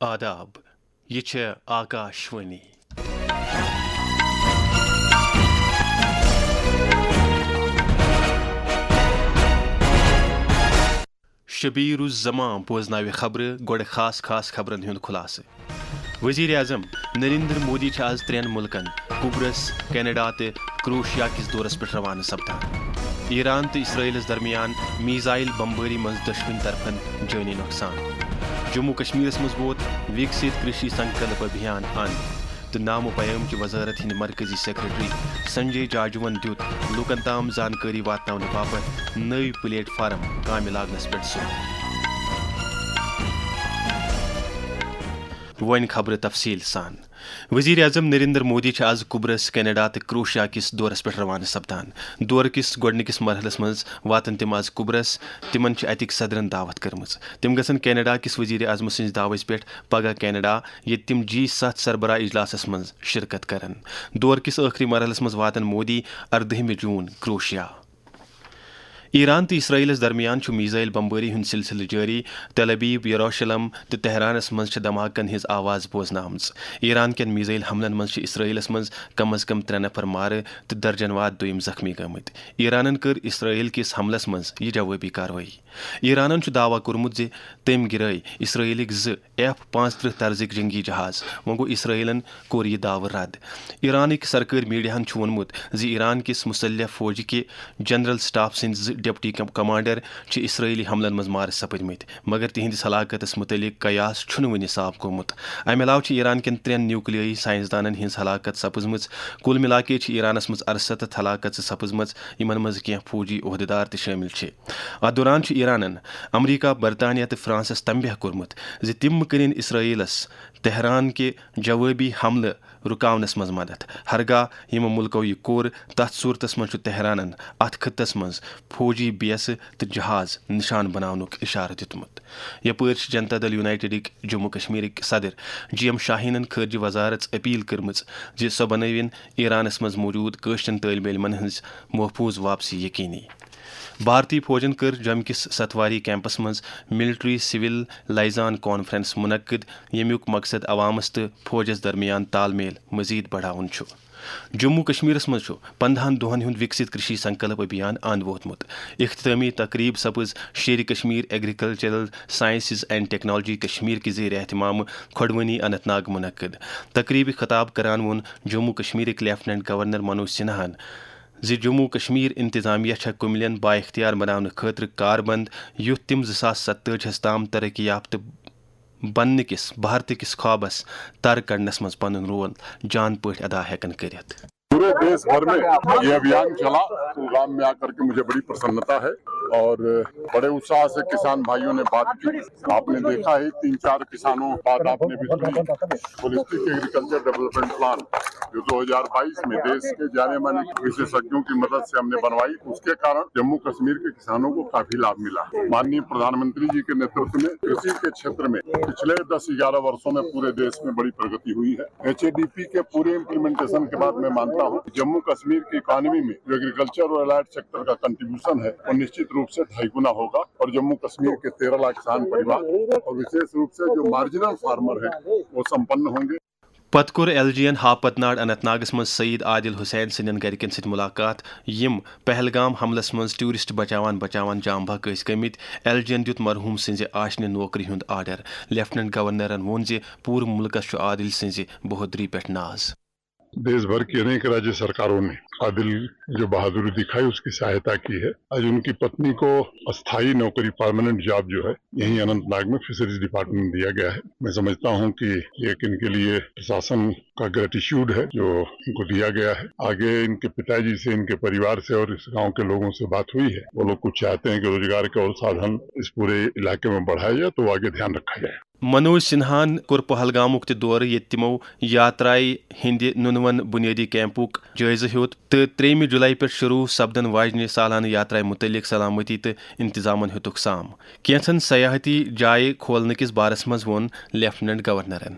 آداب یہ چھے آکاشوانی شبیر الزمان بوزناوِ خبر گوڑ خاص خبرن ہند خلاصہ وزیر اعظم نریندر مودی آز 3 ملکن قبرس کینیڈا تو کروشیا کس دورس پہ روانہ سپدان ایران تو اسرائیلس درمیان میزائل بمباری من دشوین طرفن جانی نقصان جموں کشمیرس مز ووت وکست کرشی سنکلپ ابھیان اند تو نام و پیام کی وزارت ہند مرکزی سیکرٹری سنجے جاجون دیت لوکن تام زانکاری واتناؤن باپت نئی پلیٹ فارم کامہ لاگنس پہ ون خبر تفصیل سان وزیر اعظم نریندر مودی آز قبرس کینیڈا تو کروشیا کس دورس پہ روانہ سپدان دور کس گۄڈنِکِس مرحلس مز واتن تم آز قبرس تمن اتک صدرن دعوت کرمز تم گژھن کینیڈا کس وزیر اعظم سٕنٛدِ دعوت پہ پگہ کینیڈا ییٚتہِ تم G7 سربراہ اجلاسس مز شرکت کرن دور کس ٲخری مرحلس مز واتن مودی 18 جون کروشیا ایران تو اسرائیلس درمیان میزائل بمباری ہند سلسلہ جاری تل ابیب یروشلم تو تہرانس مز دھماکن ہز آواز بوزن آمز ایران کن میزائل حملن مز اسرائیلس مز کم از کم 3 نفر مارے تو درجن واد دویم زخمی گمت ایرانن کر اسرائیل کس حملس مز یہ جوابی کاروٲیی ایرانن دعویٰ کورمت تم گرٲے اسرائیلک 2 F-35 طرزک جنگی جہاز وۄنۍ گوٚو اسرائیلن کوٚر یہ دعوٕ رد ایرانک سرکٲرۍ میڈیاہن ووٚنمُت زِ ایران کس مسلح فوج کہ جنرل سٹاف سٕنٛدۍ 2 ڈپٹی کمانڈر اسرائیلی حملن مز مارٕ سپدمت مگر تہندس ہلاکتس متعلق قیاس چھُنہٕ وُنہِ صاف گوٚمُت امہ علاوٕ ایران کٮ۪ن 3 نیوکلیٲیی سائنسدانن ہٕنٛز ہلاکت سپٕزمٕژ کل ملاکے ایرانس مز 68 ہلاکت سپٕزمٕژ یمن مز کینٛہہ فوجی عہدیدار تہِ شٲمِل چھِ اتھ دوران ایرانن امریکہ برطانیہ تو فرانسس تنبیہ کورمُت زِ تِم کٔرِنۍ اسرائیلس تہران کہِ جوٲبی حملہٕ رُکاونس مز مدد ہرگاہ یمو ملکو یہ کوٚر تتھ صورتس مز تہرانن اتھ خطس مز فوجی بیسہٕ تو جہاز نشان بناونُک اشارٕ دیُتمُت یپٲرۍ جنتا دل یونائٹڈک جموں کشمیرک صدر GM شاہینن خارجہ وزارت اپیل کٔرمٕژ زِ سۄ بنٲوِن ایرانس مز موجود کٲشرٮ۪ن طٲلبہِ علمن ہٕنٛز محفوظ واپسی یقینی بھارتی فوجن کر جوٚمہِ کِس ستواری کیمپس مز ملٹری سول لائزان کانفرنس منعقد ییٚمیُک مقصد عوامس تو فوجس درمیان تال میل مزید بڑھاون چھُ جموں کشمیرس مز 15 دۄہن ہُنٛد وکست کرشی سنکلپ ابھیان اند ووتمُت اختتامی تقریب سپز شیر Kashmir agricultural sciences and technology Kashmir کے زیر اہتمام کھۄڈوٕنی اننت ناگ منعقد تقریبی خطاب کران ووٚن جموں کشمیرک لیفٹننٹ گورنر منوج سنہاہن زِ جموں کشمیر انتظامیہ چھےٚ کُملٮ۪ن با اختیار بناونہٕ خٲطرٕ کاربند یُتھ تِم 2047 تام ترقی یافتہٕ بننہٕ کِس بھارتٕکِس خوابس تر کڑنس منٛز پنُن رول جان پٲٹھۍ ادا ہٮ۪کن کٔرِتھ پورے دیش بھر میں یہ ابھیان چلا پروگرام میں آ کر کے مجھے بڑی پرسنتا ہے اور بڑے اتساہ سے کسان بھائیوں نے بات کی آپ نے دیکھا ہے 3-4 کسانوں بات آپ نے بھی سنی ہولسٹک ایگریکلچر ڈیولپمنٹ پلان جو 2022 میں دیش کے جانے مانے وشیشجوں کی مدد سے ہم نے بنوائی اس کے کارن جموں کشمیر کے کسانوں کو کافی لابھ ملا ماننیہ پردھان منتری جی کے نیترتو میں کೃಷಿ کے چھیتر میں پچھلے 10-11 برسوں میں پورے دیش میں بڑی پرگتی ہوئی ہے HADP کے پورے امپلیمنٹیشن کے بعد میں مانتا ہوں جموں کشمیر کی اکانومی میں جو ایگریکلچر اور الائڈ سیکٹر کا کنٹریبیوشن ہے وہ نشچت روپ سے 2.5 گنا ہوگا اور جموں کشمیر کے 13 لاکھ کسان پریوار اور وشیش روپ سے جو مارجنل فارمر ہیں وہ سمپن ہوں گے پتہٕ کوٚر LGN ہاپتناڈ اننت ناگس مز سعید عادل حسین سٕنٛدٮ۪ن گرِکٮ۪ن سۭتۍ ملاقات یم پہلگام حملس مز ٹورسٹ بچاوان جام بحق ٲسۍ گٔمٕتۍ LGN دیُت مرحوٗم سٕنٛزِ آشنہِ نوکری ہُنٛد آرڈر لیفٹننٹ گورنرن ووٚن زِ پوٗرٕ مُلکس چھُ عادل سٕنٛزِ بہودری پٮ۪ٹھ ناز دیش بھر کی انیک راجیہ سرکاروں نے عادل جو بہادری دکھائی اس کی سہایتا کی ہے آج ان کی پتنی کو استھائی نوکری پرماننٹ جاب جو ہے یہیں اننت ناگ میں فشریز ڈپارٹمنٹ میں دیا گیا ہے میں سمجھتا ہوں کہ یہ ان کے لیے پرشاسن کا گریٹیٹیوڈ ہے جو ان کو دیا گیا ہے آگے ان کے پتا جی سے ان کے پریوار سے اور اس گاؤں کے لوگوں سے بات ہوئی ہے وہ لوگ کچھ چاہتے ہیں کہ روزگار کے اور سادھن اس پورے علاقے میں بڑھایا جائے تو آگے دھیان رکھا جائے منوج سنہاہن کوٚر پہلگامُک تہِ دورٕ ییٚتہِ تِمو یاترایہِ ہٕنٛدِ نُنون بُنیٲدی کیمپُک جٲیزٕ ہیوٚت تہٕ 3 جُلائی پٮ۪ٹھ شروٗع سپدن واجنہِ سالانہٕ یاترایہِ مُتعلق سلامتی تہٕ انتظامن ہیوٚتُکھ سام کینٛژن سیاحتی جایہِ کھولنہٕ کِس بارس منٛز ووٚن لیفٹننٹ گورنرن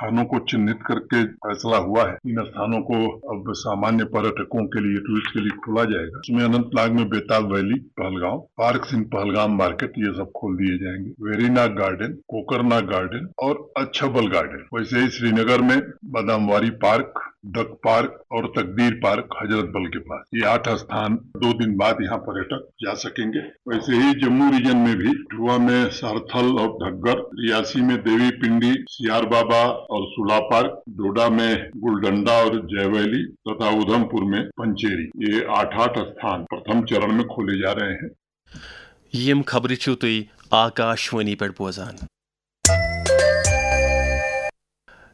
स्थानों को चिन्हित करके फैसला हुआ है। इन स्थानों को अब सामान्य पर्यटकों के लिए, टूरिस्ट के लिए खोला जाएगा। इसमें अनंतनाग में बेताब वैली, पहलगांव, पार्क इन पहलगाम मार्केट, ये सब खोल दिए जाएंगे। वेरीनाग गार्डन, कोकरनाग गार्डन और अच्छबल गार्डन। वैसे ही श्रीनगर में बादामवारी पार्क, डक पार्क और तकदीर पार्क हजरत बल के पास, ये 8 स्थान 2 दिन बाद यहाँ पर्यटक जा सकेंगे। वैसे ही जम्मू रीजन में भी ध्रुआ में सारथल और घग्गर, रियासी में देवी पिंडी, सियार बाबा और सुला पार्क, डोडा में गुलडंडा और जयवैली तथा उधमपुर में पंचेरी, ये 8 स्थान प्रथम चरण में खोले जा रहे हैं। यम खबर छो तुई आकाशवाणी पे बोजान।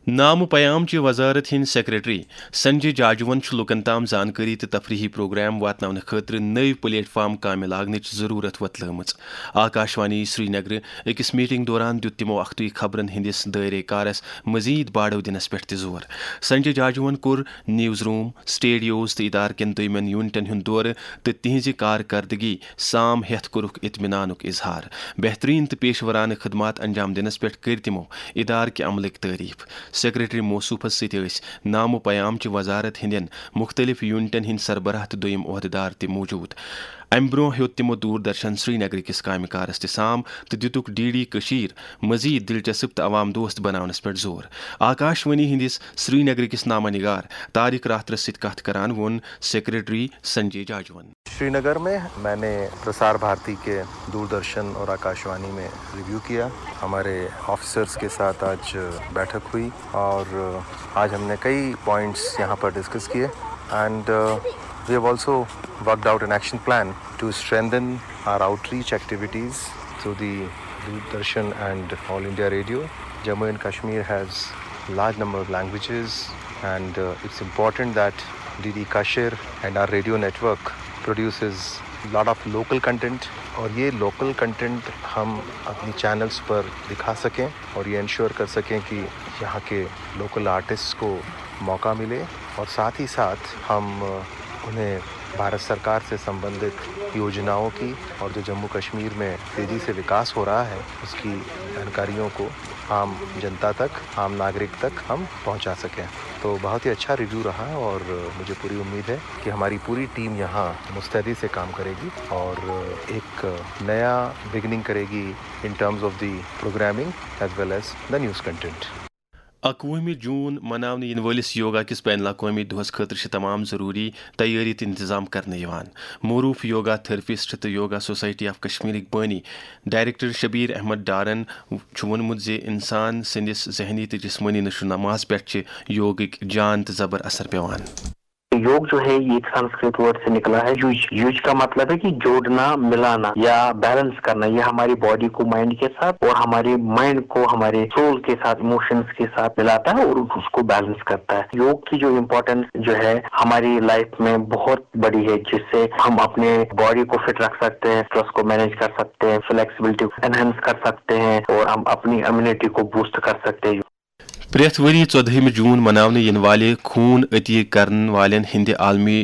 नाम पयाम ची वजारत हिंद सेक्रेटरी संजय जाजवन लुकन ताम जानकारी तो तफरीही प्रोग्राम वातन खतर नव प्लेटफार्म काम लागनच जरूरत वतलमच। आकाशवाणी श्रीनगर अकिस मीटिंग दौरान दुत तिमो अख्तुई खबरन हिंदिस दायरे कारस मजीद बाड़ो दिनस पे जोर। संजय जाजवन कोर न्यूज़ रूम, स्टेडियोज तो इदार कन दोयमन यूनिटन हुंद दौर तो तिहज कारकर्दगी साम हेथ कोरुक इत्मीनानुक इजहार। बेहतरीन तो पेशवरान खदमात अंजाम दिनस पे कर तिमो इदार के अमलक तारीफ। सेक्रेटरी मौसूफस सत नामो पयाम ची वजारत हिंदन मुख्तलिफ यूनिटन हिंद सरबराह तो दोयम ओहदेदार ते मौजूद। अम ब्रो हेत तिमो दूरदर्शन श्रीनगर किस कामि कारस ते साम तो दितुक DD कशीर मजीद दिलचस्प तो अवाम दोस्त बनावनस पे जोर। आकाशवाणी हिंदिस श्रीनगर किस नामा निगार तारिक राहतर सित कथ करान वोन सेक्रेटरी संजय जाजवन। श्रीनगर में मैंने प्रसार भारती के दूरदर्शन और आकाशवाणी में रिव्यू किया। हमारे ऑफिसर्स के साथ आज बैठक हुई और आज हमने कई पॉइंट्स यहाँ पर डिस्कस किए and we have also worked out an action plan to strengthen our outreach activities through the Doordarshan and All India Radio. Jammu and Kashmir has large number of languages and it's important that DD Kashir and our radio network produces lot of local content और ये local content हम अपनी channels पर दिखा सकें और ये ensure कर सकें कि यहाँ के local artists को मौका मिले और साथ ही साथ हम उन्हें भारत सरकार से संबंधित योजनाओं की और जो जम्मू कश्मीर में तेज़ी से विकास हो रहा है उसकी जानकारियों को आम जनता तक, आम नागरिक तक हम पहुंचा सकें। तो बहुत ही अच्छा रिव्यू रहा और मुझे पूरी उम्मीद है कि हमारी पूरी टीम यहाँ मुस्तैदी से काम करेगी और एक नया बिगिनिंग करेगी in terms of the programming as well as the news content. 21 जून मनावने इन वलिस योगा किस बैन अवी दोहस खतर तमाम जरूरी तैयारी तो इंतजाम करने मरूफ योगा थेरेपिस्ट तो योगा सोसाइटी ऑफ कश्मीर बानी डायरेक्टर शबीर अहमद डारन वोनमुत जे इंसान सदिस जहनी तो जिस्मानी नशो नमाज पे योग जान तो जबर असर पेवान। योग जो है ये एक संस्कृत वर्ड से निकला है युज। युज का मतलब है कि जोड़ना, मिलाना या बैलेंस करना। ये हमारी बॉडी को माइंड के साथ और हमारे माइंड को हमारे सोल के साथ, इमोशंस के साथ मिलाता है और उसको बैलेंस करता है। योग की जो इम्पोर्टेंस जो है हमारी लाइफ में बहुत बड़ी है, जिससे हम अपने बॉडी को फिट रख सकते हैं, स्ट्रेस को मैनेज कर सकते हैं, फ्लेक्सिबिलिटी को एनहेंस कर सकते हैं और हम अपनी इम्यूनिटी को बूस्ट कर सकते हैं। प्रेथ वरी 14 जून मनावने इन वाले खून अती करन वालेन हिंद आलमी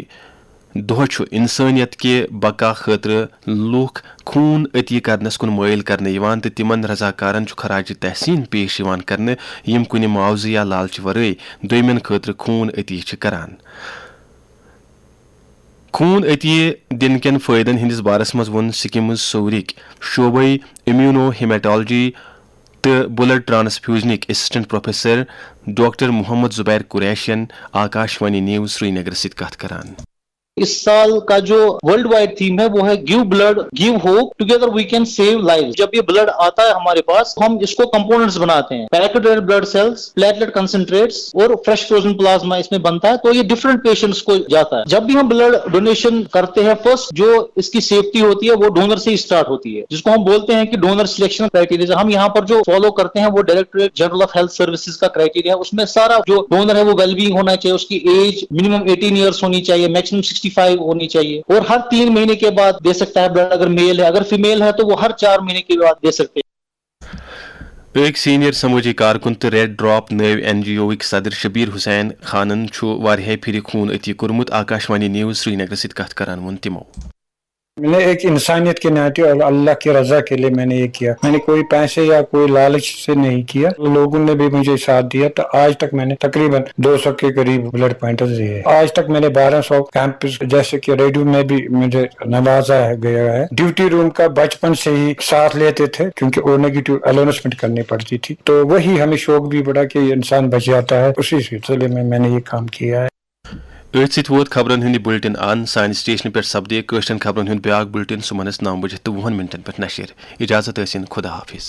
दोह इंसानियत के बका खतर लूख खून अती करनस कुन मायल करने तो तिमन रजाकारन खराज तहसीन पेश करने यम कुन मुआवजे या लालच वरे दोयमन खतर खून अती करान। खून अती दिन कन फायदन हिंदिस बारस मज वोन सिक्किम सौरिक शोबे इम्यूनो हेमेटोलॉजी तो ब्लड ट्रांसफ्यूजनिक assistant professor doctor Mohammad Zubair कुरैशियन आकाशवाणी न्यूज़ श्रीनगर से कथ करान। इस साल का जो वर्ल्ड वाइड थीम है वो है give blood give hope together we can save life. जब ये ब्लड आता है हमारे पास हम इसको कंपोनेंट्स बनाते हैं, packed red blood cells, platelet concentrates और फ्रेश फ्रोजन प्लाज्मा इसमें बनता है। तो ये डिफरेंट पेशेंट्स को जाता है। जब भी हम ब्लड डोनेशन करते हैं फर्स्ट जो इसकी सेफ्टी होती है वो डोनर से ही स्टार्ट होती है, जिसको हम बोलते हैं कि डोनर सिलेक्शन क्राइटेरिया। हम यहाँ पर जो फॉलो करते हैं वो directorate general of health services का क्राइटेरिया है। उसमें सारा जो डोनर है वो वेलबींग होना चाहिए, उसकी एज मिनिमम 18 ईयर्स होनी चाहिए, मैक्सिमम 65 होनी चाहिए और हर 3 महीने के बाद दे सकता है ब्लड। अगर मेल है, अगर फीमेल है तो वो हर 4 महीने के बाद दे सकते हैं। एक सीनियर समूजी कारकुन तो रेड ड्रॉप नव NGO सदर शबीर हुसैन खानन वारिया फिर खून अती कोरमुत आकाशवाणी न्यूज़ श्रीनगर से कथ करान वोन तिमो। मैंने एक इंसानियत के नाते और अल्लाह की रजा के लिए मैंने ये किया। मैंने कोई पैसे या कोई लालच से नहीं किया। लोगों ने भी मुझे साथ दिया, तो आज तक मैंने तकरीबन 200 के करीब ब्लड पॉइंटर्स दिए। आज तक मैंने 1200 कैंपस, जैसे कि रेडियो में भी मुझे नवाजा गया है। ड्यूटी रूम का बचपन से ही साथ लेते थे, क्योंकि वो नेगेटिव अनाउंसमेंट करनी पड़ती थी, तो वही हमें शौक भी बड़ा कि इंसान बच जाता है। उसी सिलसिले में मैंने ये काम किया है। अथ वो खबरन हंद बुलेटिन आन सान स्टेशन पे सपदे कशरन खबरन हंद ब्याक बुलेटिन सुमनस 9:20 पे नशर। इजाजत खुदा हाफिज।